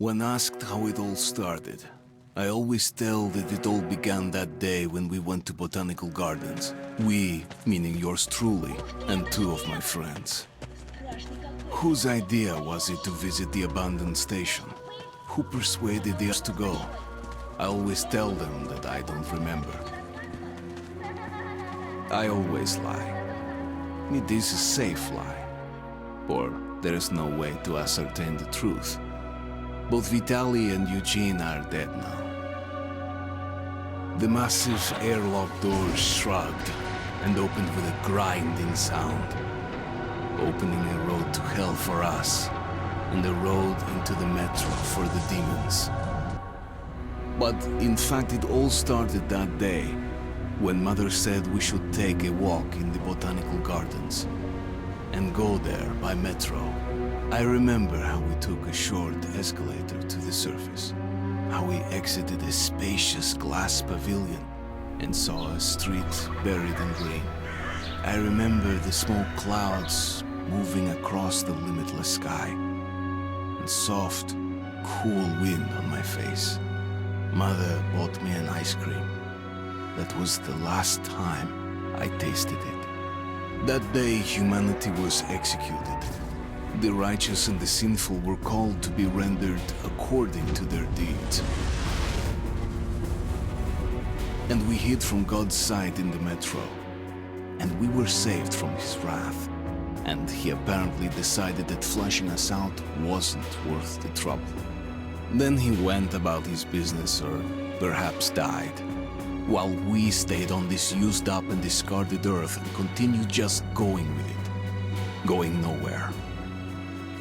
When asked how it all started, I always tell that it all began that day when we went to botanical gardens. We, meaning yours truly, and two of my friends. Whose idea was it to visit the abandoned station? Who persuaded the others to go? I always tell them that I don't remember. I always lie. It is a safe lie. Or there is no way to ascertain the truth. Both Vitaly and Eugene are dead now. The massive airlock doors shrugged and opened with a grinding sound, opening a road to hell for us and a road into the metro for the demons. But in fact, it all started that day when Mother said we should take a walk in the botanical gardens and go there by metro. I remember how we took a short escalator to the surface, how we exited a spacious glass pavilion and saw a street buried in green. I remember the smoke clouds moving across the limitless sky and soft, cool wind on my face. Mother bought me an ice cream. That was the last time I tasted it. That day, humanity was executed. The righteous and the sinful were called to be rendered according to their deeds. And we hid from God's sight in the metro. And we were saved from his wrath. And he apparently decided that flashing us out wasn't worth the trouble. Then he went about his business, or perhaps died, while we stayed on this used up and discarded earth and continued just going with it, going nowhere.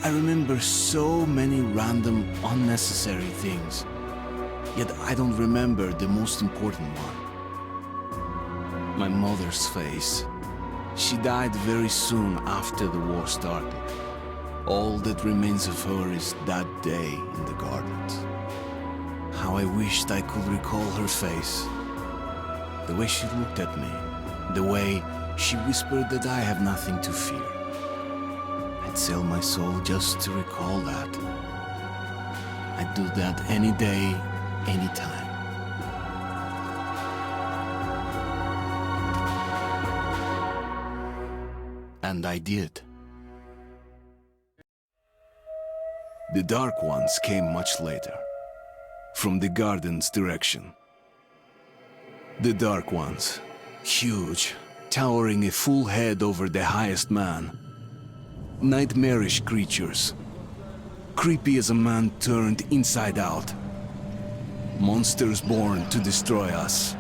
I remember so many random, unnecessary things, yet I don't remember the most important one. My mother's face. She died very soon after the war started. All that remains of her is that day in the gardens. How I wished I could recall her face. The way she looked at me, the way she whispered that I have nothing to fear. I'd sell my soul just to recall that. I'd do that any day, any time. And I did. The Dark Ones came much later, from the garden's direction. The Dark Ones, huge, towering a full head over the highest man. Nightmarish creatures, creepy as a man turned inside out. Monsters born to destroy us.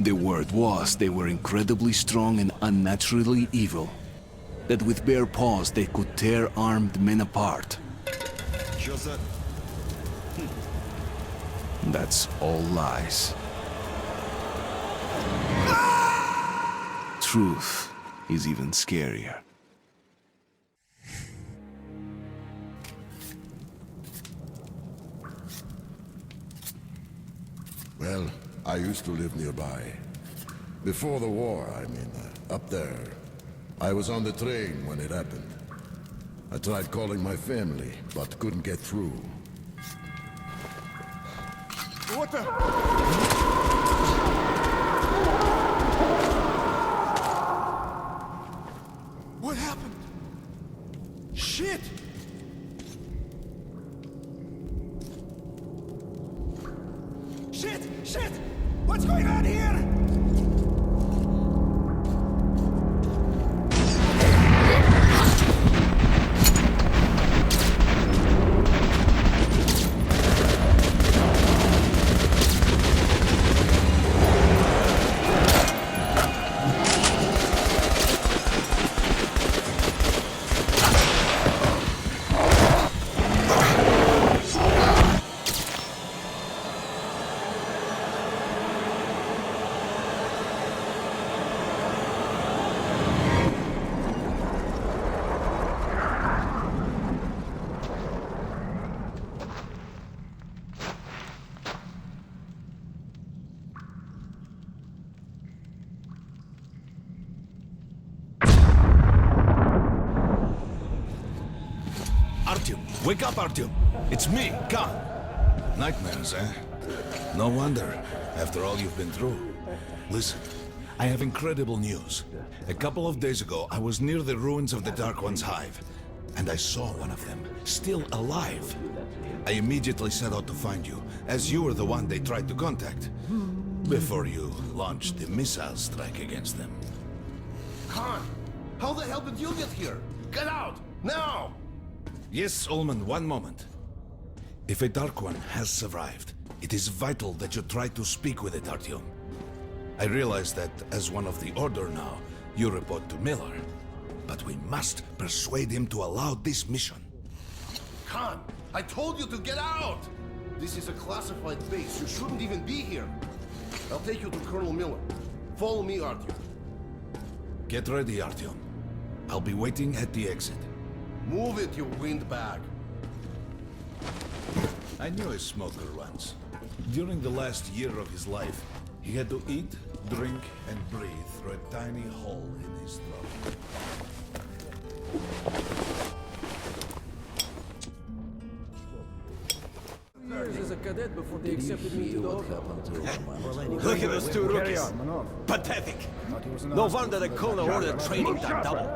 The word was they were incredibly strong and unnaturally evil, that with bare paws they could tear armed men apart. That's all lies. Truth is even scarier. Well, I used to live nearby. Before the war, I mean, up there. I was on the train when it happened. I tried calling my family, but couldn't get through. What the? What happened? Shit! Shit! What's going on here? Artyom! Wake up, Artyom! It's me, Khan! Nightmares, eh? No wonder, after all you've been through. Listen, I have incredible news. A couple of days ago, I was near the ruins of the Dark One's hive, and I saw one of them, still alive. I immediately set out to find you, as you were the one they tried to contact, before you launched the missile strike against them. Khan, how the hell did you get here? Get out, now! Yes, Ullman, one moment. If a Dark One has survived, it is vital that you try to speak with it, Artyom. I realize that, as one of the Order now, you report to Miller. But we must persuade him to allow this mission. Khan, I told you to get out! This is a classified base. You shouldn't even be here. I'll take you to Colonel Miller. Follow me, Artyom. Get ready, Artyom. I'll be waiting at the exit. Move it, you windbag. I knew a smoker once. During the last year of his life, he had to eat, drink, and breathe through a tiny hole in his throat. As a cadet before they accepted me to the order. Look at those two rookies. Pathetic. No wonder the Kona ordered training that double.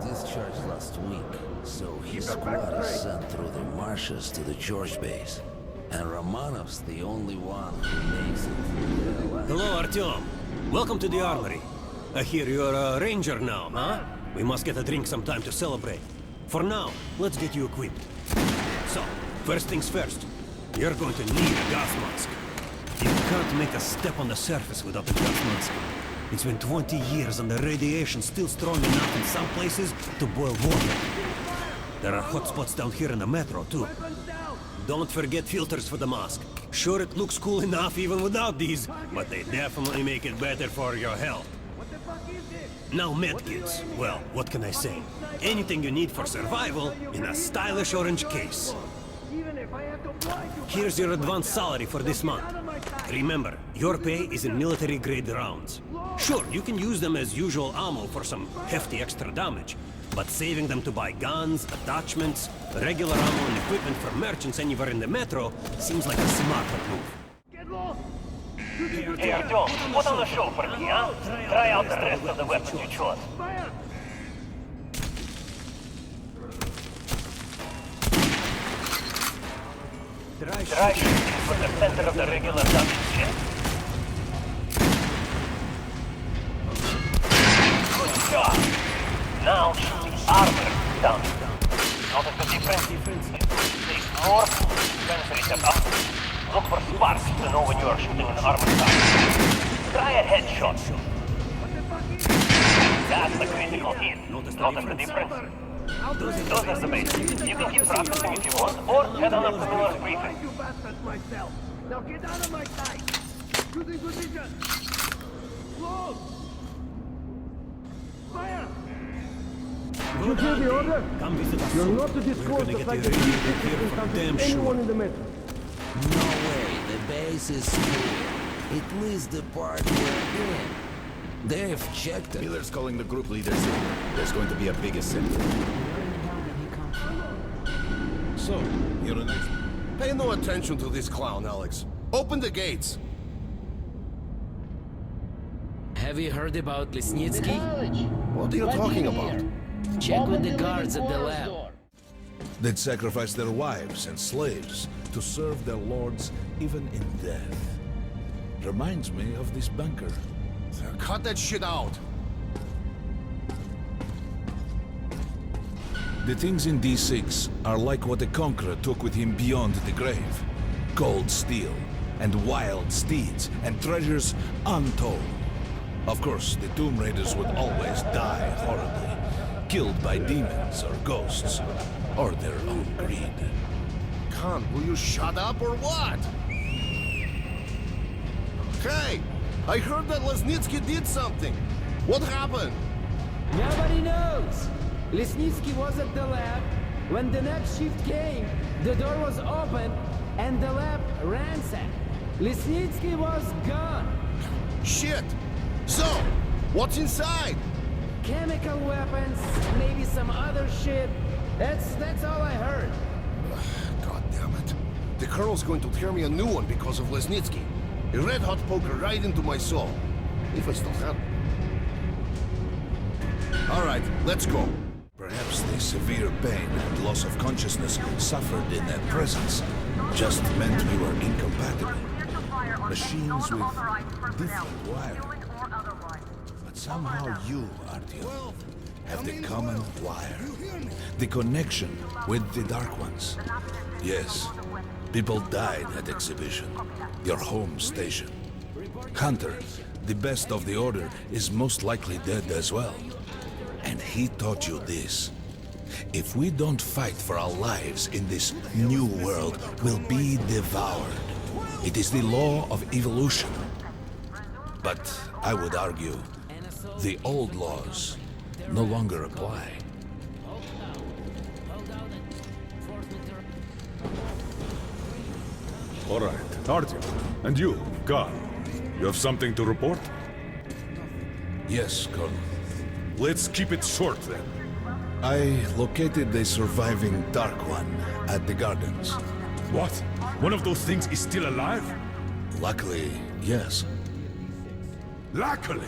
Discharged last week, so his squad is sent through the marshes to the George base. And Romanov's the only one who makes it. Hello, Artyom. Welcome to the armory. I hear you're a ranger now, huh? We must get a drink sometime to celebrate. For now, let's get you equipped. So, first things first. You're going to need a gas mask. You can't make a step on the surface without a gas mask. It's been 20 years and the radiation's still strong enough in some places to boil water. There are hot spots down here in the metro, too. Don't forget filters for the mask. Sure, it looks cool enough even without these, but they definitely make it better for your health. Now medkits. Well, what can I say? Anything you need for survival in a stylish orange case. Here's your advance salary for this month. Remember, your pay is in military-grade rounds. Sure, you can use them as usual ammo for some hefty extra damage, but saving them to buy guns, attachments, regular ammo and equipment for merchants anywhere in the metro seems like a smarter move. Hey Artyom, put on the show for me, huh? Try out the rest of the weapons you chose. Try shooting for the center of the regular damage chip. Good job! Now shoot the armor down. Notice the difference? Take more, penetrate it up. Look for sparks to know when you are shooting an armor target. Try a headshot. That's the critical hit. Notice the difference? Those are the basics. You can keep practicing if you want, or head on up to Miller's briefing. Now get out of my sight! Shooting position! Close! Fire! You hear the order? Come visit us. You're not to disclose the fact that you can damn anyone in the metro. No way, the base is clear. At least the part we're in. They've checked it. Miller's calling the group leaders in. There's going to be a big assembly. So, you're an expert. Pay no attention to this clown, Alex. Open the gates. Have you heard about Lesnitsky? What are you talking about? Check with the guards at the lab. They'd sacrifice their wives and slaves to serve their lords even in death. Reminds me of this bunker. Cut that shit out. The things in D6 are like what the Conqueror took with him beyond the grave. Cold steel, and wild steeds, and treasures untold. Of course, the Tomb Raiders would always die horribly, killed by demons or ghosts, or their own greed. Khan, will you shut up or what? Hey, I heard that Lesnitsky did something. What happened? Nobody knows. Lesnitsky was at the lab. When the next shift came, the door was open and the lab ransacked. Lesnitsky was gone. Shit! So, what's inside? Chemical weapons, maybe some other shit. That's all I heard. God damn it. The Colonel's going to tear me a new one because of Lesnitsky. A red-hot poker right into my soul. If I still have it. All right, let's go. Perhaps the severe pain and loss of consciousness suffered in their presence just meant we were incompatible. Machines with different wiring. But somehow you, Artyom, have the common wire. The connection with the Dark Ones. Yes, people died at exhibition. Your home station. Hunter, the best of the Order, is most likely dead as well. And he taught you this. If we don't fight for our lives in this new world, we'll be devoured. It is the law of evolution. But I would argue, the old laws no longer apply. All right, Artyom. And you, Khan. You have something to report? Yes, Colonel. Let's keep it short, then. I located the surviving Dark One at the gardens. What? One of those things is still alive? Luckily, yes. Luckily?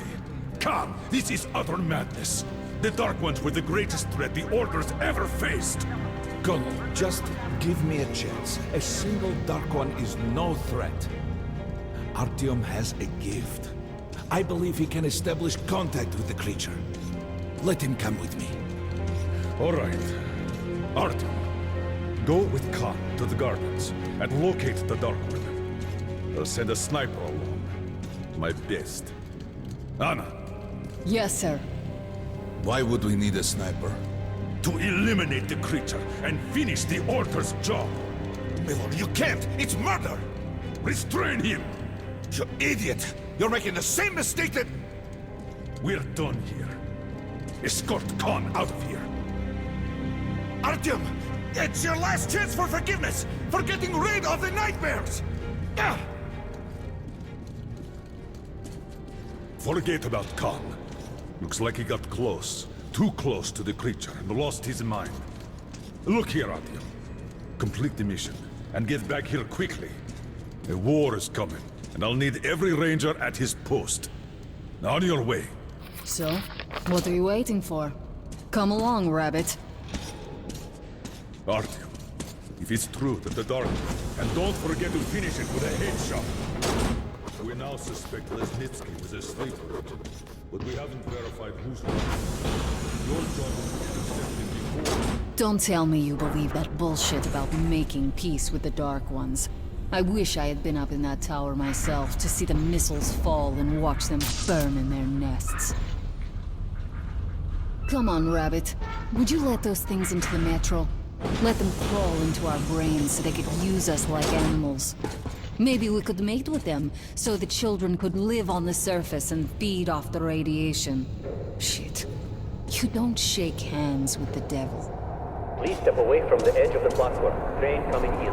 Come, this is utter madness. The Dark Ones were the greatest threat the Order's ever faced. Colonel, just give me a chance. A single Dark One is no threat. Artyom has a gift. I believe he can establish contact with the creature. Let him come with me. All right. Artyom, go with Khan to the gardens and locate the Dark One. I'll send a sniper along. My best. Anna. Yes, sir. Why would we need a sniper? To eliminate the creature and finish the Order's job. Miller, you can't! It's murder! Restrain him! You idiot! You're making the same mistake that... We're done here. Escort Khan out of here. Artyom! It's your last chance for forgiveness! For getting rid of the nightmares! Ah! Forget about Khan. Looks like he got close. Too close to the creature and lost his mind. Look here, Artyom. Complete the mission and get back here quickly. A war is coming, and I'll need every ranger at his post. On your way. So, what are you waiting for? Come along, Rabbit. Artyom, if it's true that the Dark... And don't forget to finish it with a headshot. We now suspect Lesnitsky was a sleeper agent, but we haven't verified who's running. Your job is to intercept him before... Don't tell me you believe that bullshit about making peace with the Dark Ones. I wish I had been up in that tower myself to see the missiles fall and watch them burn in their nests. Come on, Rabbit. Would you let those things into the metro? Let them crawl into our brains so they could use us like animals. Maybe we could mate with them, so the children could live on the surface and feed off the radiation. Shit. You don't shake hands with the devil. Please step away from the edge of the platform. Train coming in.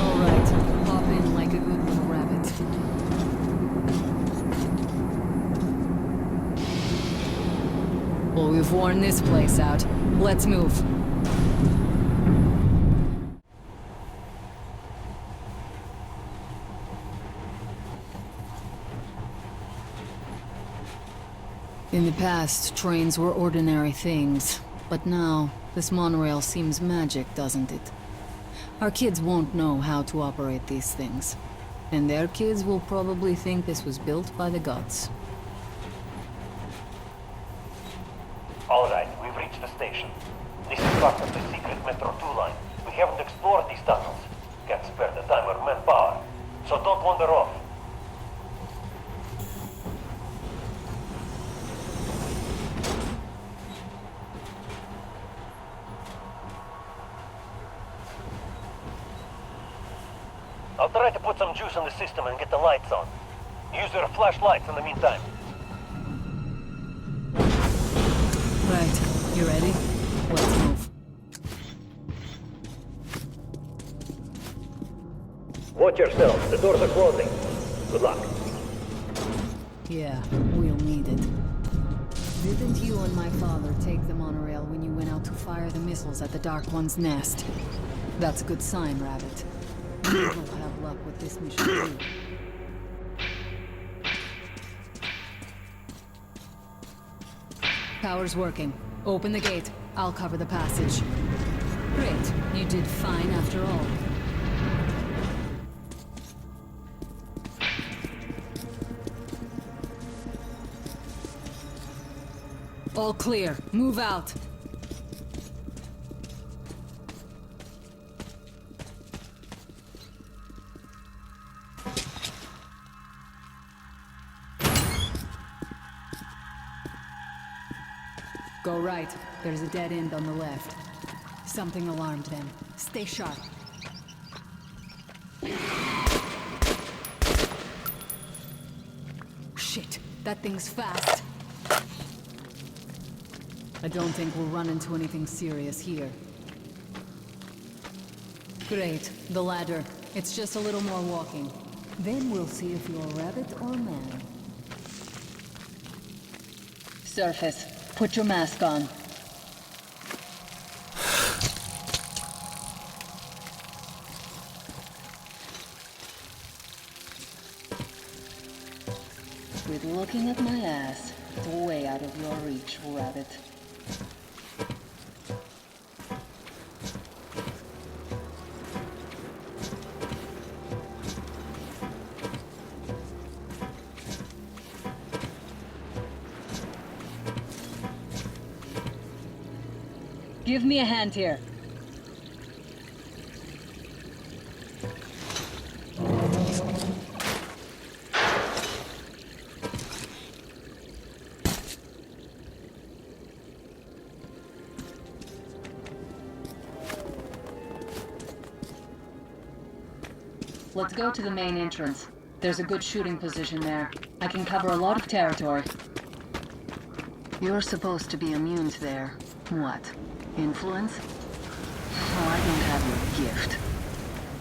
All right, hop in like a good little rabbit. Well, we've worn this place out. Let's move. In the past, trains were ordinary things. But now, this monorail seems magic, doesn't it? Our kids won't know how to operate these things. And their kids will probably think this was built by the gods. All right, we've reached the station. This is part of the secret Metro 2 line. We haven't explored these tunnels. Can't spare the time or manpower. So don't wander off. I'll try to put some juice on the system and get the lights on. Use your flashlights in the meantime. Right, you ready? Let's move. Watch yourselves, the doors are closing. Good luck. Yeah, we'll need it. Didn't you and my father take the monorail when you went out to fire the missiles at the Dark One's nest? That's a good sign, Rabbit. Maybe we'll have luck with this mission too. Power's working. Open the gate. I'll cover the passage. Great. You did fine after all. All clear. Move out. Go right. There's a dead end on the left. Something alarmed them. Stay sharp. Shit, that thing's fast. I don't think we'll run into anything serious here. Great, the ladder. It's just a little more walking. Then we'll see if you're rabbit or man. Surface. Put your mask on. Quit looking at my ass. It's way out of your reach, Rabbit. Give me a hand here. Let's go to the main entrance. There's a good shooting position there. I can cover a lot of territory. You're supposed to be immune to their... what? Influence? Oh, I don't have your gift.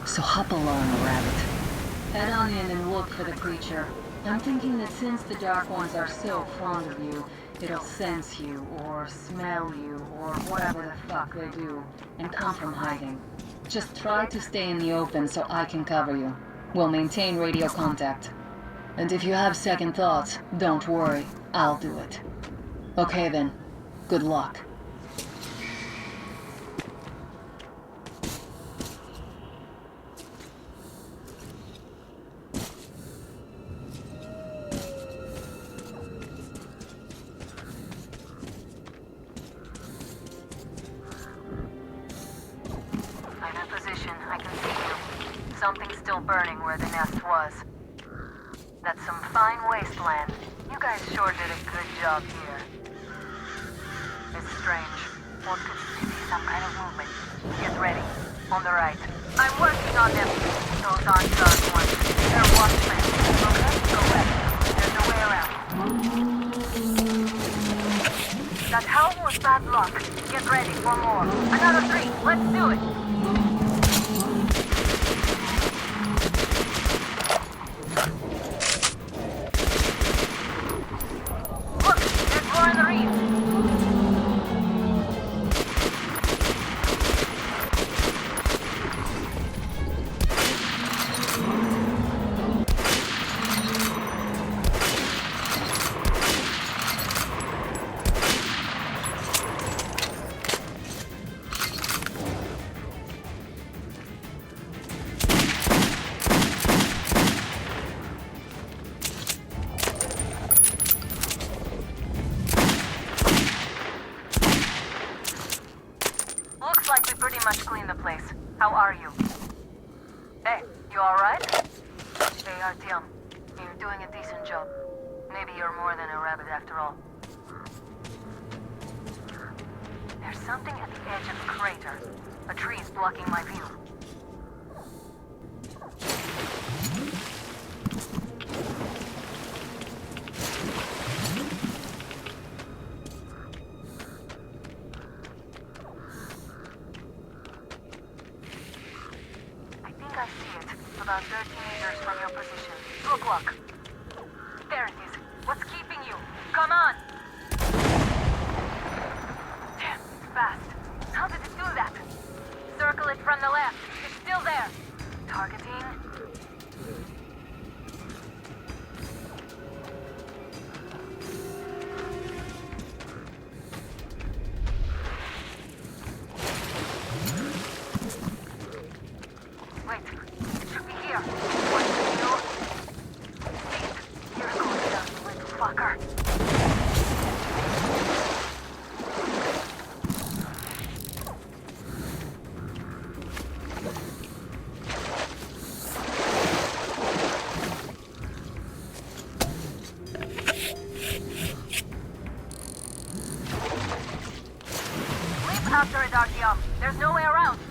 So hop along, Rabbit. Head on in and look for the creature. I'm thinking that since the Dark Ones are so fond of you, it'll sense you, or smell you, or whatever the fuck they do, and come from hiding. Just try to stay in the open so I can cover you. We'll maintain radio contact. And if you have second thoughts, don't worry, I'll do it. Okay then, good luck. Something's still burning where the nest was. That's some fine wasteland. You guys sure did a good job here. It's strange. One could see some kind of movement. Get ready. On the right. I'm working on them. Those aren't Dark Ones. They're watchmen. Okay? Go west. There's a way around. That howl was bad luck. Get ready for more. Another 3. Let's do it. Like we pretty much cleaned the place. How are you? Hey, you alright? Hey, Artyom. You're doing a decent job. Maybe you're more than a rabbit after all. There's something at the edge of the crater. A tree's blocking my view. About 30 meters from your position. 2 o'clock. There it is. after it, Artyom. There's no way around.